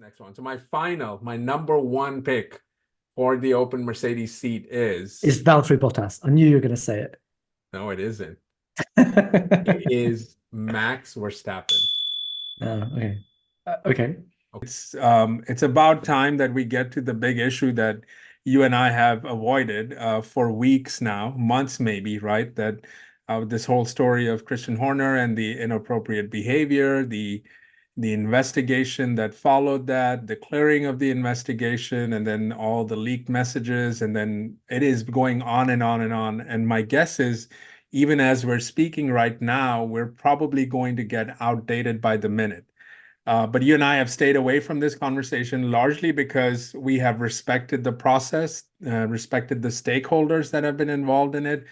next one. So my number one pick for the open Mercedes seat Is is Valtteri Bottas. I knew you were going to say it. no, it isn't. It is Max Verstappen. Oh, okay. Okay. It's about time that we get to the big issue that you and I have avoided for weeks now, months maybe, right? That this whole story of Christian Horner and the inappropriate behavior, the investigation that followed that, the clearing of the investigation, and then all the leaked messages, and then it is going on and on and on. And my guess is, even as we're speaking right now, we're probably going to get outdated by the minute. But you and I have stayed away from this conversation largely because we have respected the process, respected the stakeholders that have been involved in it.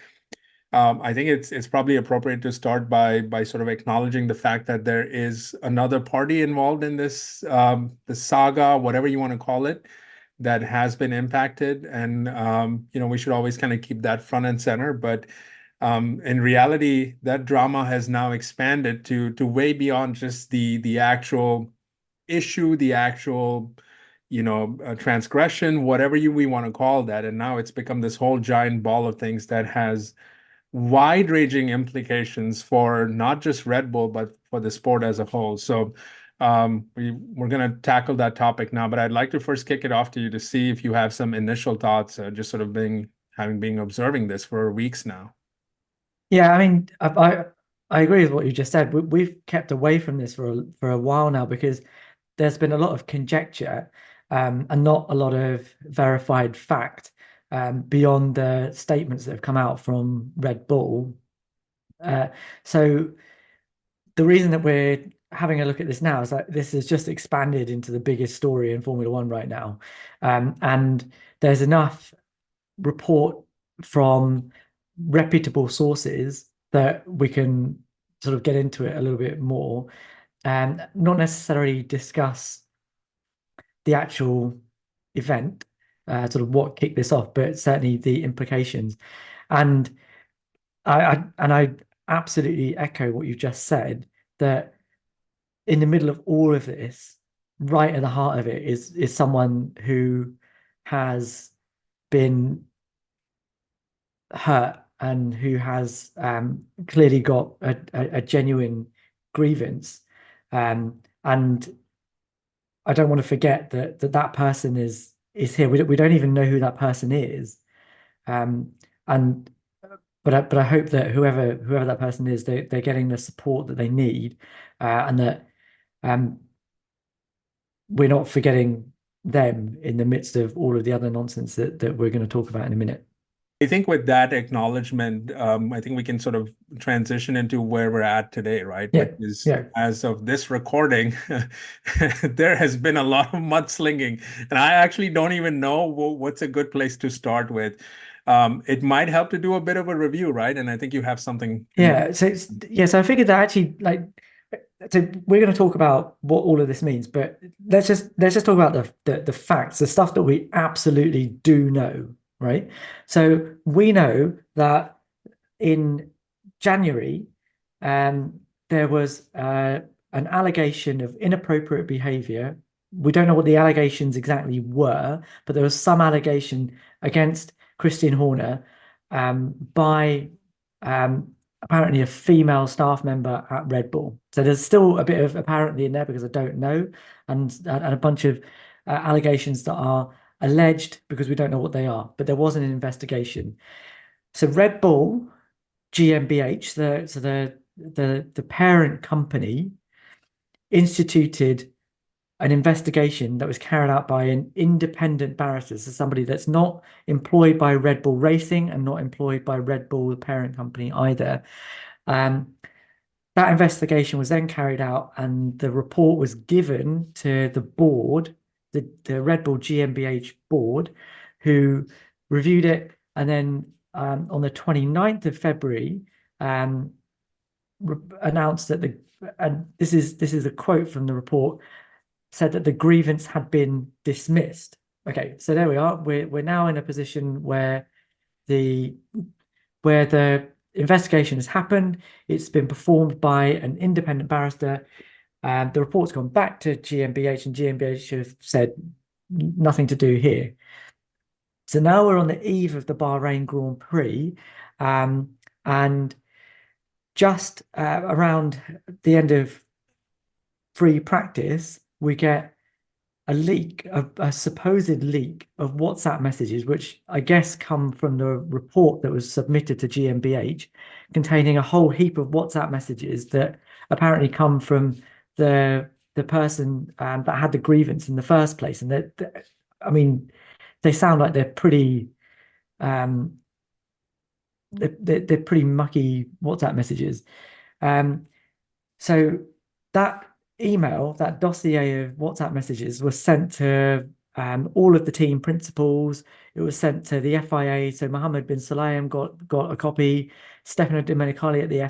I think it's probably appropriate to start by sort of acknowledging the fact that there is another party involved in this the saga, whatever you want to call it, that has been impacted, and we should always kind of keep that front and center. But in reality, that drama has now expanded to way beyond just the actual issue, the actual transgression, whatever we want to call that, and now it's become this whole giant ball of things that has wide-ranging implications for not just Red Bull, but for the sport as a whole. So we're going to tackle that topic now, but I'd like to first kick it off to you to see if you have some initial thoughts, just sort of having been observing this for weeks now. Yeah, I mean, I agree with what you just said. We've kept away from this for a while now because there's been a lot of conjecture and not a lot of verified fact beyond the statements that have come out from Red Bull. So the reason that we're having a look at this now is that this has just expanded into the biggest story in Formula One right now. And there's enough report from reputable sources that we can sort of get into it a little bit more and not necessarily discuss the actual event, sort of what kicked this off, but certainly the implications. And I absolutely echo what you just said, that in the middle of all of this, right at the heart of it is someone who has been hurt and who has clearly got a genuine grievance. And I don't want to forget that person is here. We don't even know who that person is. And but I hope that whoever that person is, they're getting the support that they need, and that we're not forgetting them in the midst of all of the other nonsense that we're going to talk about in a minute. I think with that acknowledgement, I think we can sort of transition into where we're at today, right? Yeah, Which is, yeah. as of this recording, there has been a lot of mudslinging, and I actually don't even know what's a good place to start with. It might help to do a bit of a review, right? And I think you have something in mind. Yeah, so I figured that actually, like, so we're going to talk about what all of this means, but let's just talk about the facts, the stuff that we absolutely do know, right? So we know that in January, there was an allegation of inappropriate behavior. We don't know what the allegations exactly were, but there was some allegation against Christian Horner by apparently a female staff member at Red Bull. So there's still a bit of apparently in there because I don't know, and a bunch of allegations that are alleged because we don't know what they are. But there was an investigation. So Red Bull GmbH, the parent company, instituted an investigation that was carried out by an independent barrister, so somebody that's not employed by Red Bull Racing and not employed by Red Bull, the parent company, either. That investigation was then carried out, and the report was given to the board, the Red Bull GmbH board, who reviewed it, and then on the 29th of February, announced that and this is a quote from the report, said that the grievance had been dismissed. Okay, so there we are. We're now in a position where the investigation has happened. It's been performed by an independent barrister. The report's gone back to GmbH, and GmbH have said nothing to do here. So now we're on the eve of the Bahrain Grand Prix, and just around the end of free practice, we get a leak, a supposed leak of WhatsApp messages, which I guess come from the report that was submitted to GmbH, containing a whole heap of WhatsApp messages that apparently come from the person that had the grievance in the first place. And that, I mean, they sound like they're pretty um, they're pretty mucky WhatsApp messages. So that email, that dossier of WhatsApp messages was sent to all of the team principals. It was sent to the FIA. So Mohammed bin Sulayem got a copy. Stefano Domenicali at the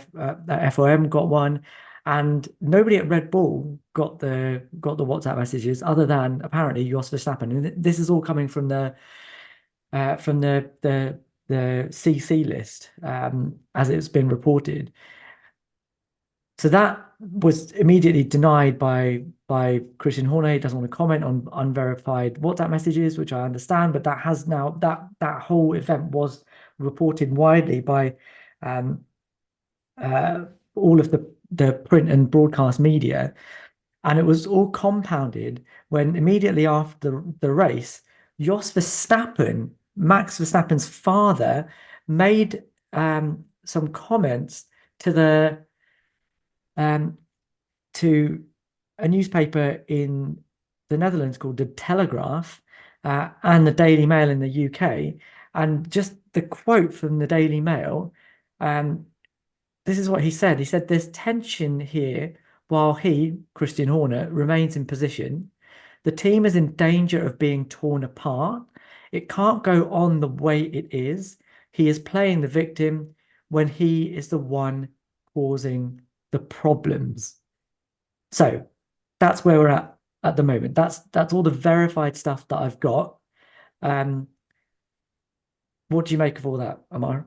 FOM got one, and nobody at Red Bull got the WhatsApp messages other than apparently Jos Verstappen. And this is all coming from the CC list as it's been reported. So that was immediately denied by Christian Horner. He doesn't want to comment on unverified WhatsApp messages, which I understand, but that has now that whole event was reported widely by um, all of the print and broadcast media, and it was all compounded when immediately after the race, Jos Verstappen, Max Verstappen's father, made some comments to the um, to a newspaper in the Netherlands called The Telegraph and the Daily Mail in the UK. And just the quote from the Daily Mail, this is what he said. He said, "There's tension here while he, Christian Horner, remains in position. The team is in danger of being torn apart. It can't go on the way it is. He is playing the victim when he is the one causing the problems." So that's where we're at the moment. That's all the verified stuff that I've got. What do you make of all that, Ammar?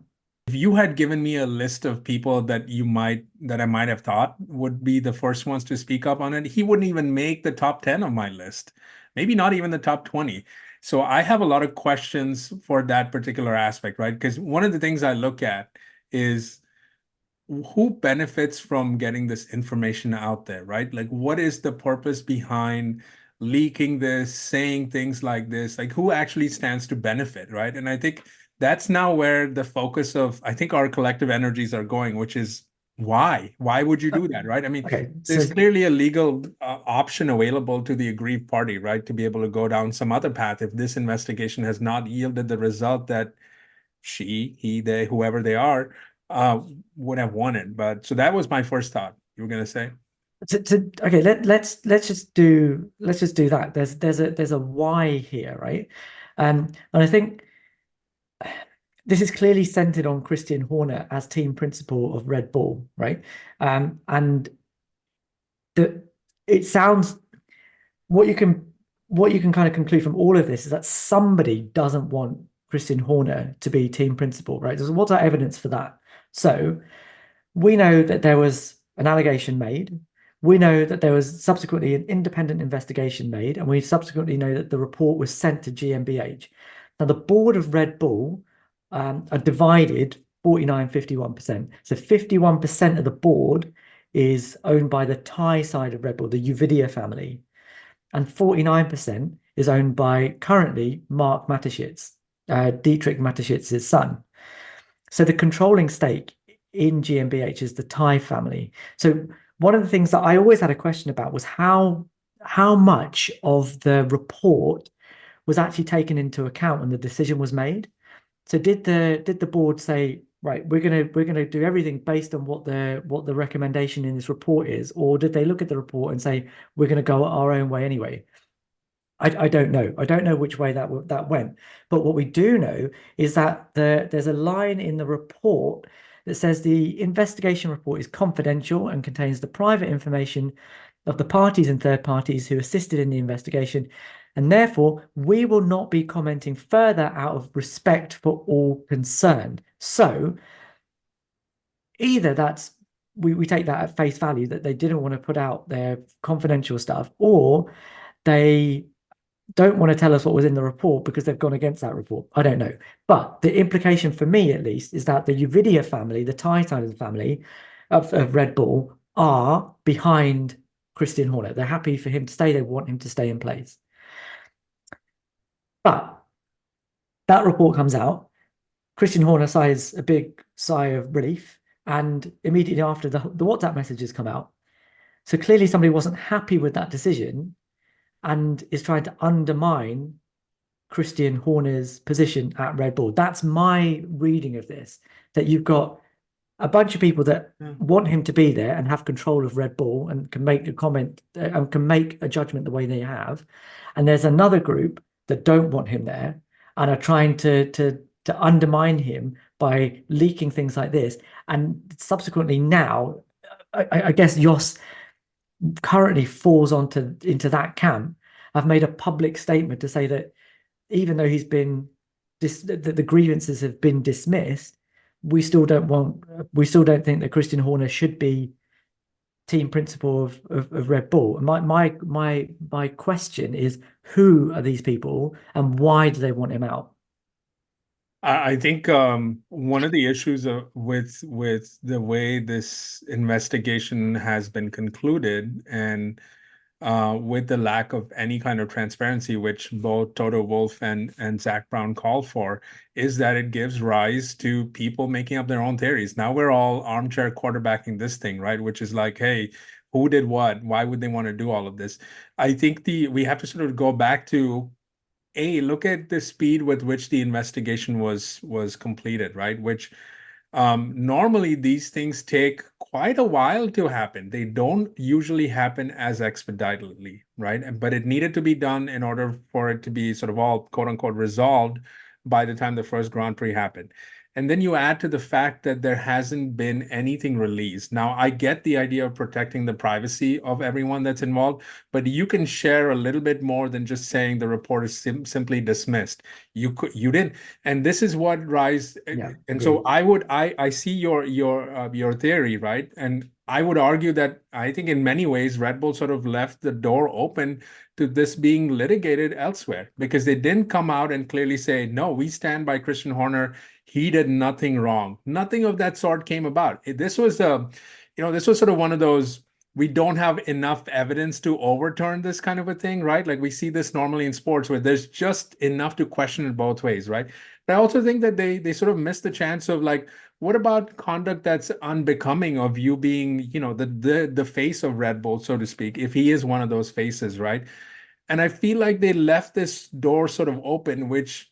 If you had given me a list of people that I might have thought would be the first ones to speak up on it, he wouldn't even make the top 10 of my list. Maybe not even the top 20. So I have a lot of questions for that particular aspect, right? Because one of the things I look at is who benefits from getting this information out there, right? Like, what is the purpose behind leaking this, saying things like this? Like, who actually stands to benefit, right? And I think that's now where the focus of, I think, our collective energies are going, which is why? Why would you do that, right? I mean, Okay, there's so clearly a legal option available to the aggrieved party, right, to be able to go down some other path if this investigation has not yielded the result that she, he, they, whoever they are, uh, would have wanted. But so that was my first thought. You were gonna say? okay, let's just do that. There's a why here, right? And I think this is clearly centered on Christian Horner as team principal of Red Bull, right? And the it sounds what you can kind of conclude from all of this is that somebody doesn't want Christian Horner to be team principal, right? So what's our evidence for that? So we know that there was an allegation made. We know that there was subsequently an independent investigation made, and we subsequently know that the report was sent to GmbH. Now, the board of Red Bull are divided 49-51%. So 51% of the board is owned by the Thai side of Red Bull, the Uvidia family, and 49% is owned by currently Mark Mateschitz, Dietrich Mateschitz's son. So the controlling stake in GmbH is the Thai family. So one of the things that I always had a question about was how much of the report was actually taken into account when the decision was made. So did the board say, right, we're gonna do everything based on what the recommendation in this report is, or did they look at the report and say we're going to go our own way anyway? I don't know. I don't know which way that went. But what we do know is that there's a line in the report that says the investigation report is confidential and contains the private information of the parties and third parties who assisted in the investigation, and therefore we will not be commenting further out of respect for all concerned. So either that's we take that at face value that they didn't want to put out their confidential stuff, or they don't want to tell us what was in the report because they've gone against that report. I don't know. But the implication for me, at least, is that the Nvidia family, the Thai side of the family of Red Bull, are behind Christian Horner. They're happy for him to stay. They want him to stay in place. But that report comes out. Christian Horner sighs a big sigh of relief. And immediately after, the WhatsApp messages come out. So clearly somebody wasn't happy with that decision and is trying to undermine Christian Horner's position at Red Bull. That's my reading of this, that you've got a bunch of people that want him to be there and have control of Red Bull and can make a comment and can make a judgment the way they have. And there's another group that don't want him there and are trying to undermine him by leaking things like this. And subsequently now, I guess Jos currently falls into that camp. I've made a public statement to say that even though the grievances have been dismissed, we still don't think that Christian Horner should be team principal of Red Bull. And my question is, who are these people and why do they want him out? I think one of the issues with the way this investigation has been concluded, and with the lack of any kind of transparency, which both Toto Wolff and Zach Brown call for, is that it gives rise to people making up their own theories. Now we're all armchair quarterbacking this thing, right? Which is like, hey, who did what? Why would they want to do all of this? I think we have to sort of go back to, look at the speed with which the investigation was completed, right? Which normally these things take quite a while to happen. They don't usually happen as expeditiously, right? But it needed to be done in order for it to be sort of all quote unquote resolved by the time the first Grand Prix happened. And then you add to the fact that there hasn't been anything released. Now, I get the idea of protecting the privacy of everyone that's involved, but you can share a little bit more than just saying the report is simply dismissed. You didn't, and this is what rise. Yeah, And agreed. so I see your theory, right? And I would argue that I think in many ways Red Bull sort of left the door open to this being litigated elsewhere because they didn't come out and clearly say, no, we stand by Christian Horner. He did nothing wrong. Nothing of that sort came about. This was this was sort of one of those, we don't have enough evidence to overturn this kind of a thing, right? Like we see this normally in sports where there's just enough to question it both ways, right? But I also think that they sort of missed the chance of like, what about conduct that's unbecoming of you being, the face of Red Bull, so to speak, if he is one of those faces, right? And I feel like they left this door sort of open, which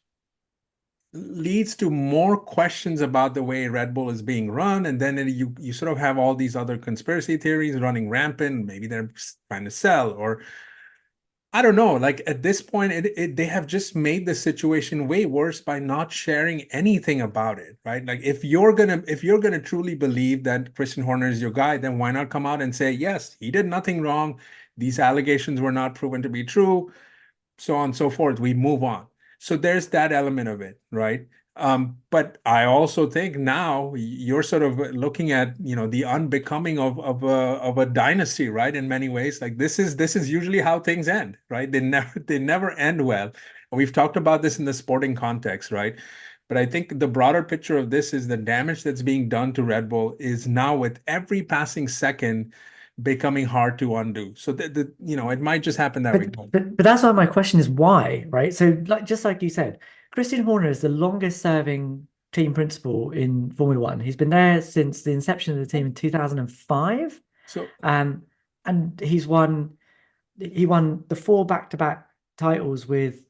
leads to more questions about the way Red Bull is being run. And then you sort of have all these other conspiracy theories running rampant. Maybe they're trying to sell, or I don't know. Like at this point, they have just made the situation way worse by not sharing anything about it, right? Like if you're gonna truly believe that Christian Horner is your guy, then why not come out and say, yes, he did nothing wrong. These allegations were not proven to be true, so on and so forth. We move on. So there's that element of it, right? But I also think now you're sort of looking at, the unbecoming of a dynasty, right? In many ways, like this is usually how things end, right? They never end well. We've talked about this in the sporting context, right? But I think the broader picture of this is the damage that's being done to Red Bull is now with every passing second becoming hard to undo. So it might just happen that way. But that's why my question is why, right? So just like you said, Christian Horner is the longest serving team principal in Formula One. He's been there since the inception of the team in 2005. So Um, and he won the four back-to-back titles with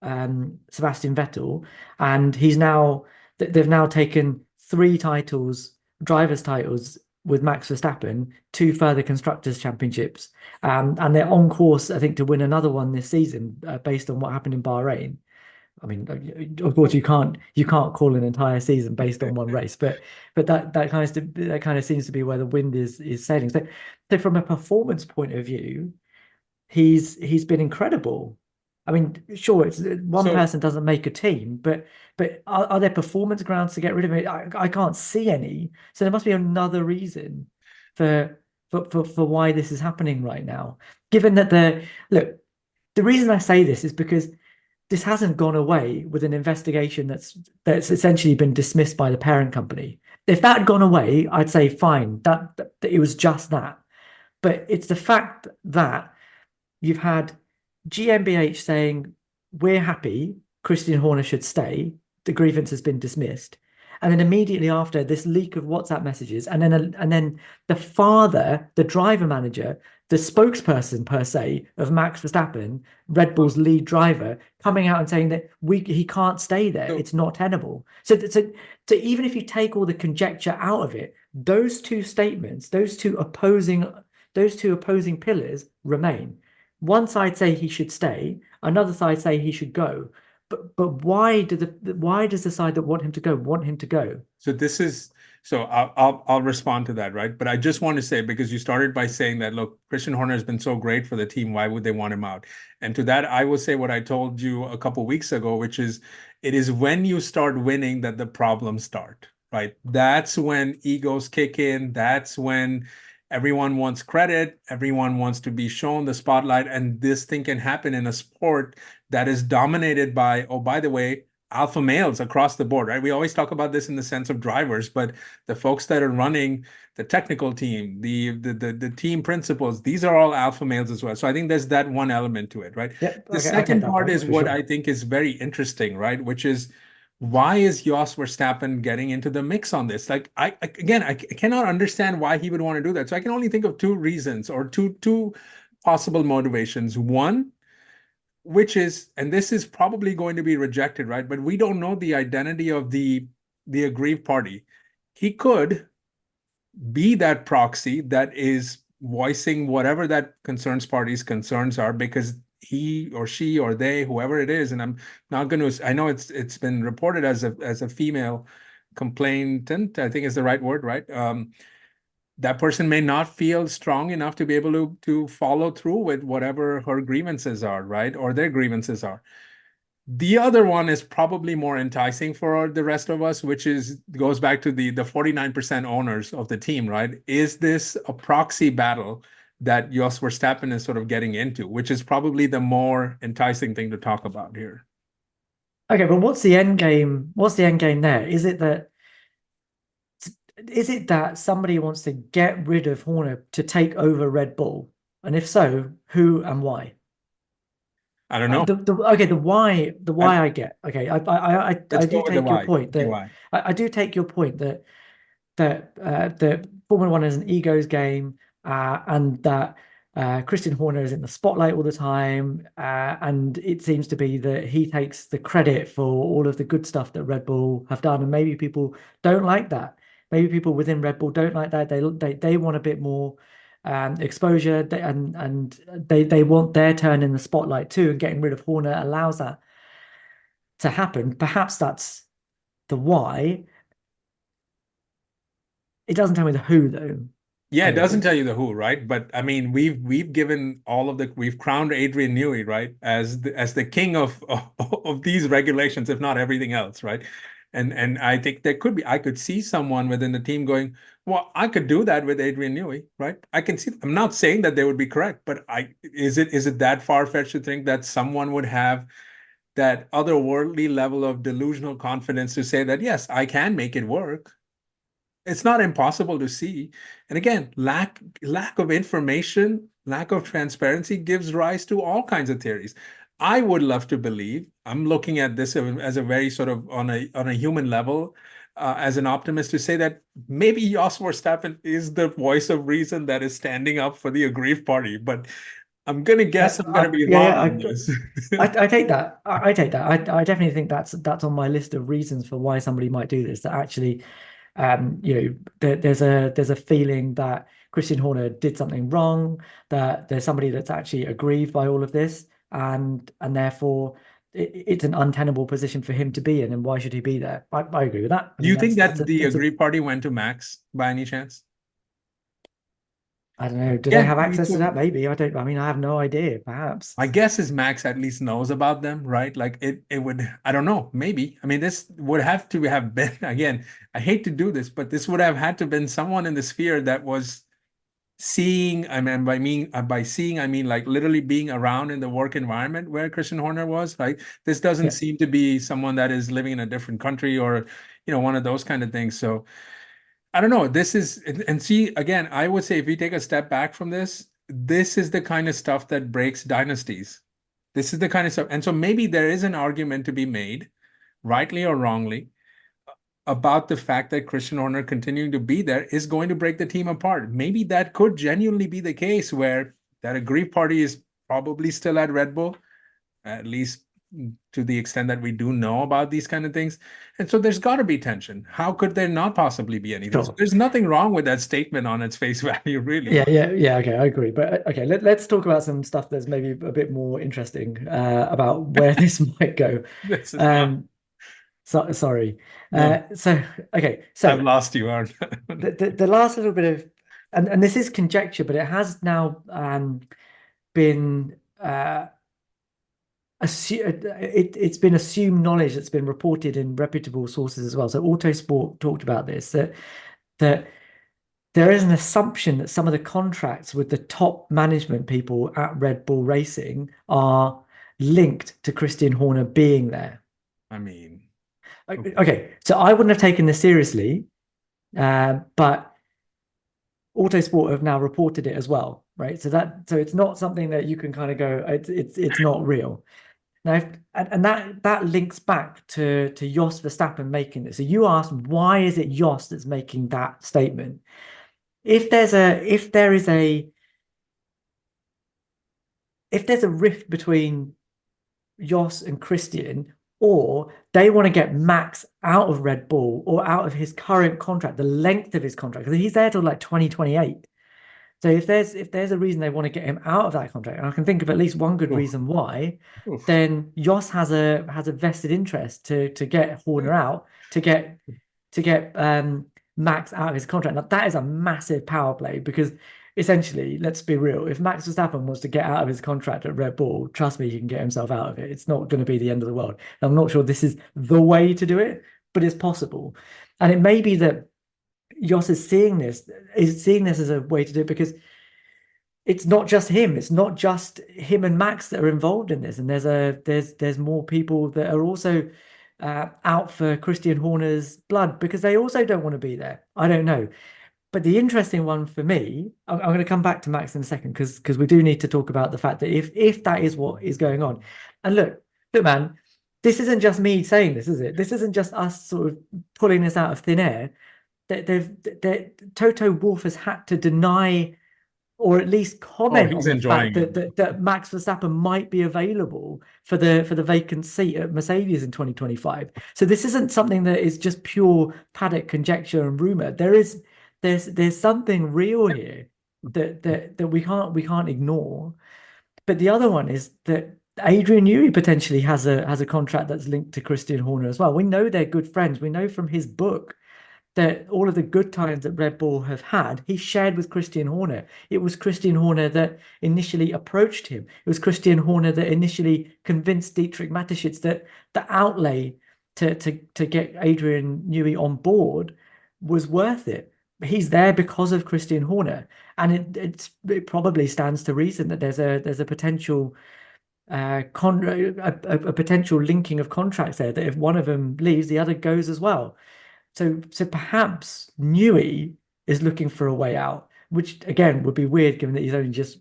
Sebastian Vettel, and they've now taken three titles, drivers' titles with Max Verstappen, two further constructors' championships, and they're on course, I think, to win another one this season, based on what happened in Bahrain. I mean, of course, you can't call an entire season based on one race, but that kind of seems to be where the wind is sailing. So from a performance point of view, he's been incredible. I mean, sure, it's one so person doesn't make a team, but are there performance grounds to get rid of it? I can't see any. So there must be another reason. for why this is happening right now. Given that the reason I say this is because this hasn't gone away with an investigation that's essentially been dismissed by the parent company. If that had gone away, I'd say fine, that it was just that. But it's the fact that you've had GmbH saying we're happy, Christian Horner should stay, the grievance has been dismissed. And then immediately after this leak of WhatsApp messages, and then the father, the driver manager, the spokesperson per se of Max Verstappen, Red Bull's lead driver, coming out and saying that he can't stay there. So It's not tenable. So even if you take all the conjecture out of it, those two statements, those two opposing pillars remain. One side say he should stay, another side say he should go. But why does the side that want him to go want him to go? So this is so I'll respond to that, right? But I just want to say, because you started by saying that, look, Christian Horner has been so great for the team, why would they want him out? And to that, I will say what I told you a couple weeks ago, which is it is when you start winning that the problems start, right? That's when egos kick in. That's when everyone wants credit, everyone wants to be shown the spotlight, and this thing can happen in a sport that is dominated by, oh, by the way, alpha males across the board, right? We always talk about this in the sense of drivers, but the folks that are running the technical team, the team principals, these are all alpha males as well. So I think there's that one element to it, right? Yep, The okay, I get second that part point is for what sure. I think is very interesting, right? Which is why is Jos Verstappen getting into the mix on this? Like, I cannot understand why he would want to do that. So I can only think of two reasons or two possible motivations. One, which is, and this is probably going to be rejected, right? But we don't know the identity of the aggrieved party. He could be that proxy that is voicing whatever that concerns party's concerns are, because he or she or they, whoever it is, and I'm not going to, I know it's been reported as a female complainant, I think is the right word, right? That person may not feel strong enough to be able to follow through with whatever her grievances are, right? Or their grievances are. The other one is probably more enticing for the rest of us, which is goes back to the 49% owners of the team, right? Is this a proxy battle that Jos Verstappen is sort of getting into, which is probably the more enticing thing to talk about here? Okay, but what's the end game? What's the end game there? Is it that somebody wants to get rid of Horner to take over Red Bull? And if so, who and why? I don't know. The why I, I get. Okay, I let's do go with the take your why. point Okay, that why? I do take your point that Formula One is an egos game, and that Christian Horner is in the spotlight all the time, and it seems to be that he takes the credit for all of the good stuff that Red Bull have done, and maybe people don't like that. Maybe people within Red Bull don't like that. They want a bit more exposure, and they want their turn in the spotlight too. And getting rid of Horner allows that to happen. Perhaps that's the why. It doesn't tell me the who though. Yeah, I it don't doesn't think. tell you the who, right? But I mean, we've given all of the we've crowned Adrian Newey, right, as the king of these regulations, if not everything else, right? And I think there could be I could see someone within the team going, well, I could do that with Adrian Newey, right? I can see. I'm not saying that they would be correct, but I is it that far-fetched to think that someone would have that otherworldly level of delusional confidence to say that yes, I can make it work? It's not impossible to see. And again, lack of information, lack of transparency gives rise to all kinds of theories. I would love to believe, I'm looking at this as a very sort of on a human level, as an optimist, to say that maybe Jos Verstappen is the voice of reason that is standing up for the aggrieved party. But I'm gonna guess I'm gonna be Yeah, wrong yeah, on this. I take that. I take that. I definitely think that's on my list of reasons for why somebody might do this. That actually, there's a feeling that Christian Horner did something wrong. That there's somebody that's actually aggrieved by all of this, and therefore it's an untenable position for him to be in. And why should he be there? I agree with that. I Do mean, you think that's that a the that's a aggrieved party went to Max by any chance? I don't know. Do they Yeah, have me access to that? too. Maybe. I don't. I mean, I have no idea. Perhaps. My guess is Max at least knows about them, right? Like it would, I don't know, maybe. I mean, this would have to have been, again, I hate to do this, but this would have had to been someone in the sphere that was seeing, I mean, by seeing, I mean like literally being around in the work environment where Christian Horner was, right? This doesn't Yeah, seem to be someone that is living in a different country or, one of those kind of things. So I don't know. This is, and see, again, I would say if we take a step back from this, this is the kind of stuff that breaks dynasties. This is the kind of stuff. And so maybe there is an argument to be made, rightly or wrongly, about the fact that Christian Horner continuing to be there is going to break the team apart. Maybe that could genuinely be the case where that aggrieved party is probably still at Red Bull, at least to the extent that we do know about these kind of things. And so there's got to be tension. How could there not possibly be anything? So sure. there's nothing wrong with that statement on its face value, really. Yeah. Okay, I agree. But okay, let's talk about some stuff that's maybe a bit more interesting about where this might go. This is not, Um, sorry. no, So okay, I've so lost you, aren't I? the last little bit of, and this is conjecture, but it has now been it's been assumed knowledge that's been reported in reputable sources as well. So Autosport talked about this, that there is an assumption that some of the contracts with the top management people at Red Bull Racing are linked to Christian Horner being there. I mean, okay. Okay, so I wouldn't have taken this seriously, but Autosport have now reported it as well, right? So it's not something that you can kind of go, it's not real. Now, and that links back to Jos Verstappen making this. So you asked, why is it Jos that's making that statement? If there's a rift between Jos and Christian, or they want to get Max out of Red Bull or out of his current contract, the length of his contract, because he's there till like 2028. So if there's a reason they want to get him out of that contract, and I can think of at least one good Oof, reason why, oof. then Jos has a vested interest to get Horner out, to get Max out of his contract. Now that is a massive power play because essentially, let's be real, if Max Verstappen wants to get out of his contract at Red Bull, trust me, he can get himself out of it. It's not going to be the end of the world. I'm not sure this is the way to do it, but it's possible. And it may be that Jos is seeing this as a way to do it because it's not just him. It's not just him and Max that are involved in this, and there's more people that are also out for Christian Horner's blood because they also don't want to be there. I don't know, but the interesting one for me, I'm going to come back to Max in a second because we do need to talk about the fact that if that is what is going on, and look, man, this isn't just me saying this, is it? This isn't just us sort of pulling this out of thin air. Toto Wolff has had to deny or at least Oh, comment he's on the fact enjoying that, it. that Max Verstappen might be available for the vacant seat at Mercedes in 2025. So this isn't something that is just pure paddock conjecture and rumor. There's something real here that we can't ignore. But the other one is that Adrian Newey potentially has a contract that's linked to Christian Horner as well. We know they're good friends. We know from his book that all of the good times that Red Bull have had, he shared with Christian Horner. It was Christian Horner that initially approached him. It was Christian Horner that initially convinced Dietrich Mateschitz that the outlay to get Adrian Newey on board was worth it. He's there because of Christian Horner, and it probably stands to reason that there's a potential a potential linking of contracts there. That if one of them leaves, the other goes as well. So perhaps Newey is looking for a way out, which again would be weird given that he's only just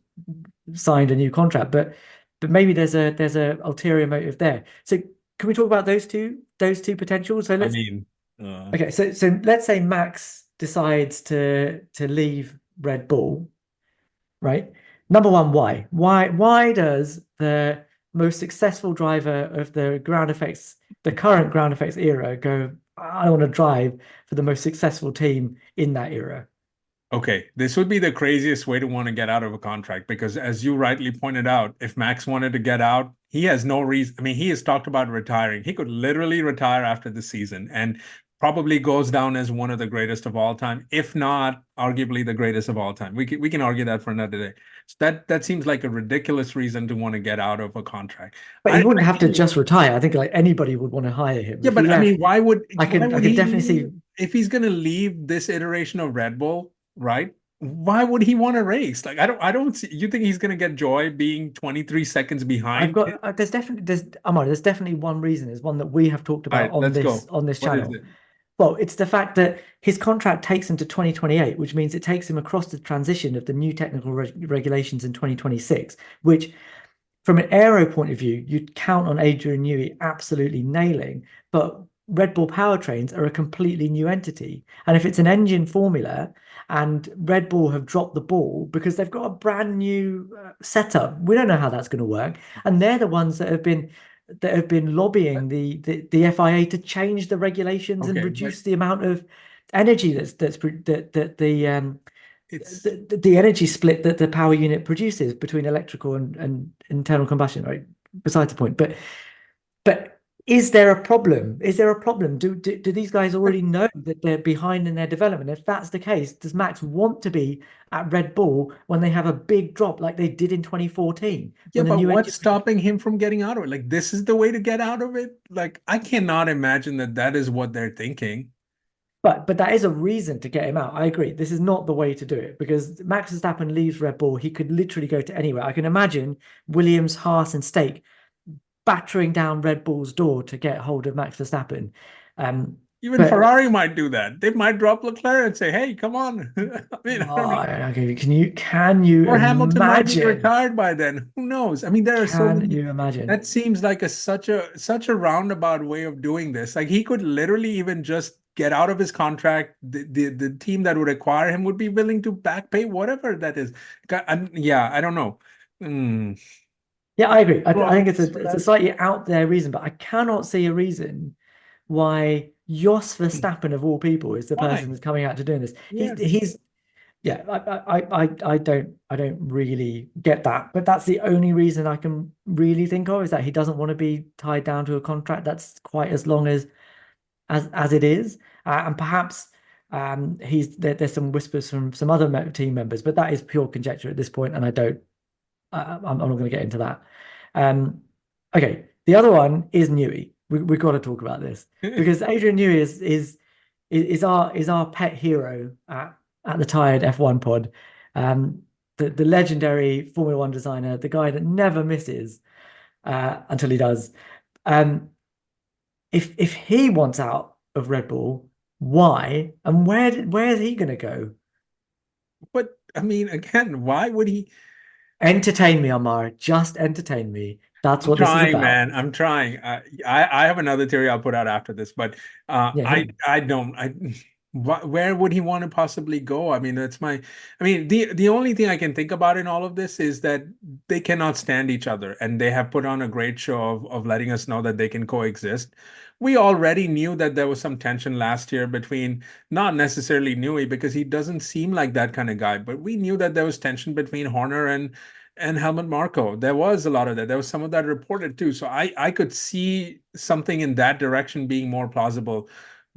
signed a new contract. But maybe there's a ulterior motive there. So can we talk about those two potentials? So I let's mean, okay. So let's say Max decides to leave Red Bull, right? Number one, why? Why does the most successful driver of the current ground effects era go, I want to drive for the most successful team in that era? okay, this would be the craziest way to want to get out of a contract because, as you rightly pointed out, if Max wanted to get out, he has no reason. I mean, he has talked about retiring. He could literally retire after the season and probably goes down as one of the greatest of all time, if not arguably the greatest of all time. We can argue that for another day. So that seems like a ridiculous reason to want to get out of a contract. But he I wouldn't have to feel just retire. I think like anybody would want to hire him. yeah, If he but I mean, left, why would I why could I would could he definitely leave see. if he's going to leave this iteration of Red Bull, right? why would he want to race? Like, I don't see, you think he's gonna get joy being 23 seconds I've behind? got there's Amar, there's definitely one reason. There's one that we have talked All about right, let's go. on this What is channel. it? Well, it's the fact that his contract takes him to 2028, which means it takes him across the transition of the new technical regulations in 2026, which from an aero point of view, you'd count on Adrian Newey absolutely nailing, but Red Bull powertrains are a completely new entity. And if it's an engine formula and Red Bull have dropped the ball because they've got a brand new setup, we don't know how that's going to work. And they're the ones that have been lobbying the FIA to change the regulations and Okay, but reduce the amount of energy that it's the energy split that the power unit produces between electrical and internal combustion, right? Besides the point. But is there a problem? Is there a problem? Do these guys already know that they're behind in their development? If that's the case, does Max want to be at Red Bull when they have a big drop like they did in 2014 yeah, when the but new what's engine? stopping him from getting out of it? Like, this is the way to get out of it? Like, I cannot imagine that that is what they're thinking. But that is a reason to get him out. I agree. This is not the way to do it because Max Verstappen leaves Red Bull. He could literally go to anywhere. I can imagine Williams, Haas, and Stake battering down Red Bull's door to get hold of Max Verstappen. Um, Even but Ferrari might do that. They might drop Leclerc and say, "Hey, come on." I mean, I don't know. okay, can you Or Hamilton might be imagine? retired by then. Who knows? I mean, there are so Can many. you imagine? That seems like such a roundabout way of doing this. Like he could literally even just get out of his contract. The team that would acquire him would be willing to back pay whatever that is. Yeah, I don't know. Mm. Yeah, I agree. I think Problems for it's a that. slightly out there reason, but I cannot see a reason why Jos Hmm. Verstappen of all people is the person Why? that's coming out to doing this. Yes. He's yeah, I don't really get that, but that's the only reason I can really think of is that he doesn't want to be tied down to a contract that's quite as long as it is, and perhaps there's some whispers from some other team members, but that is pure conjecture at this point, and I don't I'm not going to get into that. Um, okay, the other one is Newey. We've got to talk about this because Adrian Newey is our pet hero at the Tired F1 pod. The legendary Formula One designer, the guy that never misses until he does. Um, if he wants out of Red Bull, why and where is he going to go? But I mean, again, why would he? Entertain me, Amar. Just entertain me. That's I'm what this is trying, about. man. I'm trying. I have another theory I'll put out after this, but Yeah, hit me. I don't. Where would he want to possibly go? I mean, that's my. I mean, the only thing I can think about in all of this is that they cannot stand each other, and they have put on a great show of letting us know that they can coexist. We already knew that there was some tension last year between not necessarily Newey because he doesn't seem like that kind of guy, but we knew that there was tension between Horner and Helmut Marko. There was a lot of that. There was some of that reported too. So I could see something in that direction being more plausible.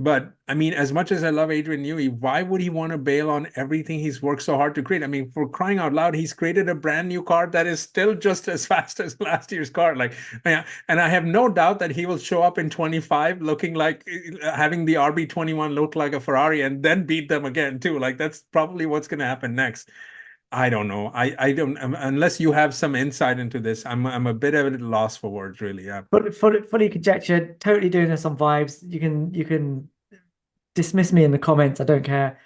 But I mean, as much as I love Adrian Newey, why would he want to bail on everything he's worked so hard to create? I mean, for crying out loud, he's created a brand new car that is still just as fast as last year's car. Like, yeah, and I have no doubt that he will show up in 25 looking like having the RB21 look like a Ferrari and then beat them again too. Like that's probably what's going to happen next. I don't know. I don't unless you have some insight into this. I'm a bit of a loss for words, really. Yeah. But fully conjecture, totally doing this on vibes. You can dismiss me in the comments. I don't care.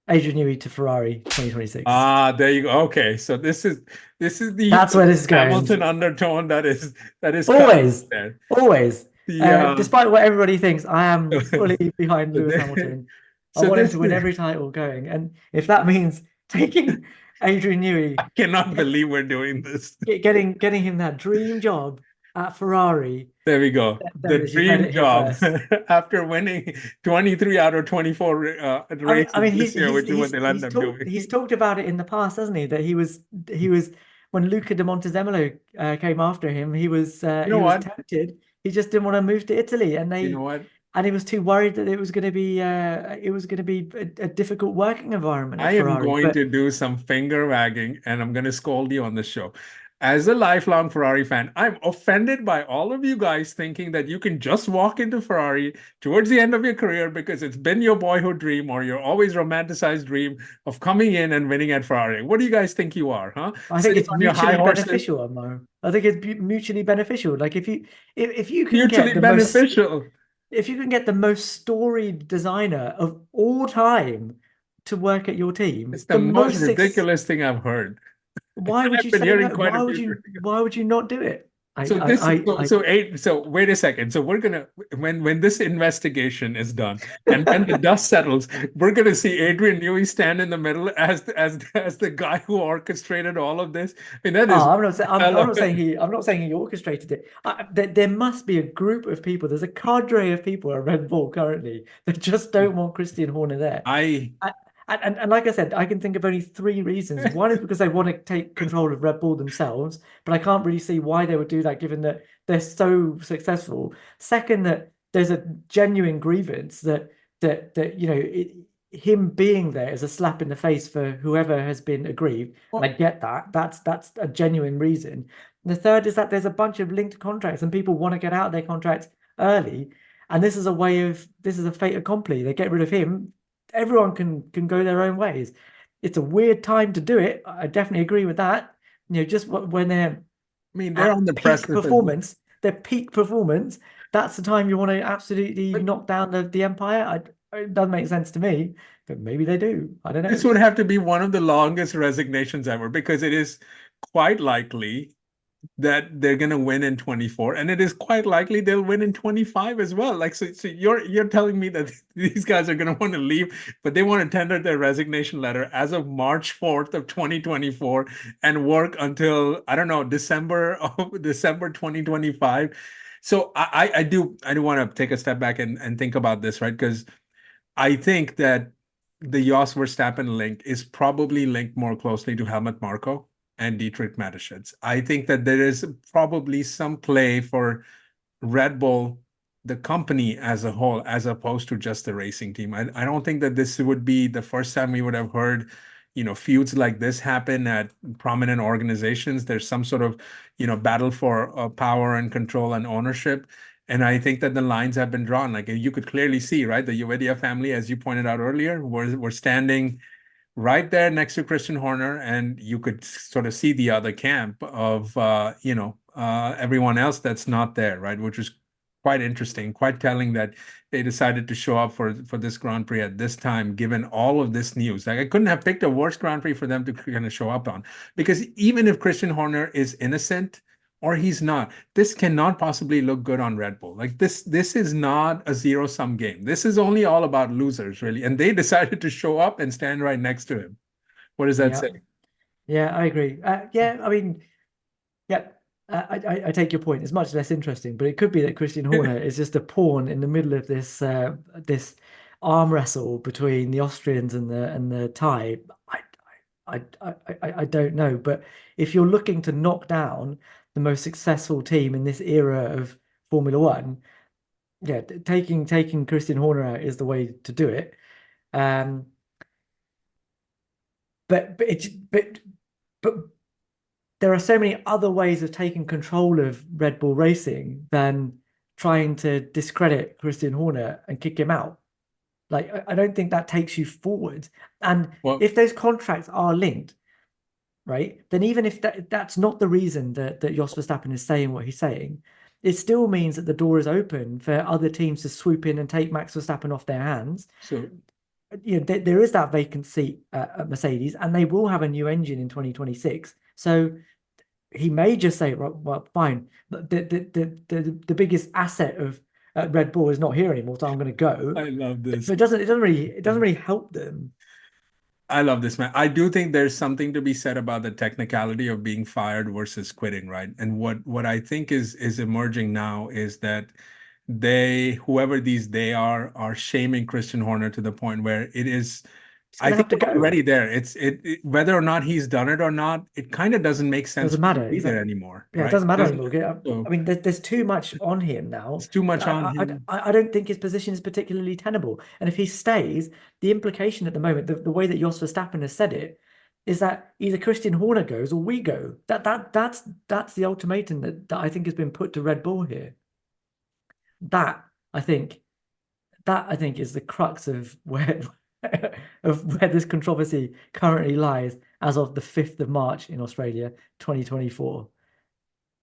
Adrian Newey to Ferrari 2026. Ah, there you go. Okay, so this is That's the where this is Hamilton going. undertone that is coming Always, there. always. Yeah. Despite what everybody thinks, I am fully behind So Lewis this, Hamilton. I so want him this to win is every title going, and if that means taking Adrian Newey, I cannot get, believe we're doing this. getting him that dream job at Ferrari, There we go. there The it is. You've heard dream it here job first. after winning 23 out of 24 I races mean, this year, which is what they'll end up doing. he's talked about it in the past, hasn't he? That he was when Luca de Montezemolo came after him, You know he was what? tempted. He just didn't want to move to Italy, You know what? and he was too worried that it was going to be a difficult working environment I at am Ferrari. going But to do some finger wagging and I'm going to scold you on the show. as a lifelong Ferrari fan, I'm offended by all of you guys thinking that you can just walk into Ferrari towards the end of your career because it's been your boyhood dream or your always romanticized dream of coming in and winning at Ferrari. What do you guys think you are, huh? I think Sitting it's on your high mutually horses? beneficial, Ammo. I think it's mutually beneficial. Like if you can get Mutually the most beneficial. if you can get the most storied designer of all time to work at your team, It's the the most most six, ridiculous thing I've heard. why would I've you been say hearing no? quite a few. Why would you not do it? So this so wait a second. So we're gonna when this investigation is done and when the dust settles, we're gonna see Adrian Newey stand in the middle as the guy who orchestrated all of this. I mean that is I'm not saying hell I'm of not saying he orchestrated it. There must be a group of people. There's a cadre of people at Red Bull currently that just don't want Christian Horner there. I And, and like I said, I can think of only three reasons. One is because they want to take control of Red Bull themselves, but I can't really see why they would do that given that they're so successful. Second, that there's a genuine grievance that him being there is a slap in the face for whoever has been aggrieved. And I well, get that. That's a genuine reason. And the third is that there's a bunch of linked contracts and people want to get out of their contracts early. And this is a fait accompli. They get rid of him, everyone can go their own ways. It's a weird time to do it. I definitely agree with that. Just when they're I mean they're on at the precipice. their peak performance, that's the time you want to absolutely But knock down the empire. It doesn't make sense to me, but maybe they do. I don't this know. would have to be one of the longest resignations ever because it is quite likely that they're going to win in 24 and it is quite likely they'll win in 25 as well. Like so you're telling me that these guys are going to want to leave but they want to tender their resignation letter as of March 4th of 2024 and work until I don't know December 2025. So I do want to take a step back and think about this, right? Because I think that the Jos Verstappen link is probably linked more closely to Helmut Marko and Dietrich Mateschitz. I think that there is probably some play for Red Bull, the company as a whole, as opposed to just the racing team. I don't think that this would be the first time we would have heard, feuds like this happen at prominent organizations. There's some sort of, battle for power and control and ownership. And I think that the lines have been drawn. Like you could clearly see, right? The Uvedia family, as you pointed out earlier, were standing right there next to Christian Horner, and you could sort of see the other camp of everyone else that's not there, right? Which was quite interesting, quite telling that they decided to show up for this Grand Prix at this time, given all of this news. Like I couldn't have picked a worse Grand Prix for them to kind of show up on, because even if Christian Horner is innocent or he's not, this cannot possibly look good on Red Bull. Like this is not a zero-sum game. This is only all about losers, really. And they decided to show up and stand right next to him. What does that Yeah, say? yeah, I agree. Yeah, I mean, yeah, I take your point. It's much less interesting, but it could be that Christian Horner is just a pawn in the middle of this arm wrestle between the Austrians and the Thai. I don't know, but if you're looking to knock down the most successful team in this era of Formula One, yeah, taking Christian Horner out is the way to do it. Um, but there are so many other ways of taking control of Red Bull Racing than trying to discredit Christian Horner and kick him out. Like, I don't think that takes you forward. And Well, if those contracts are linked, right, then even if that's not the reason that Jos Verstappen is saying what he's saying, it still means that the door is open for other teams to swoop in and take Max Verstappen off their hands. so There is that vacant seat at Mercedes, and they will have a new engine in 2026. So he may just say, well, fine. The biggest asset of Red Bull is not here anymore, so I'm going to go. I love this. But it doesn't really help them. I love this, man. I do think there's something to be said about the technicality of being fired versus quitting, right? And what I think is emerging now is that whoever these they are shaming Christian Horner to the point where it is, He's I going to think have to we're go. already there. Whether or not he's done it or not, it kind of doesn't make sense Doesn't for him to matter. be there Exactly. anymore, Yeah, it right? doesn't It matter doesn't. anymore. Yeah, I So mean, there's too much on him now. it's too much on I, him. I don't think his position is particularly tenable. And if he stays, the implication at the moment, the way that Jos Verstappen has said it, is that either Christian Horner goes or we go. That's the ultimatum that I think has been put to Red Bull here. That I think is the crux of where this controversy currently lies as of the 5th of March in Australia, 2024.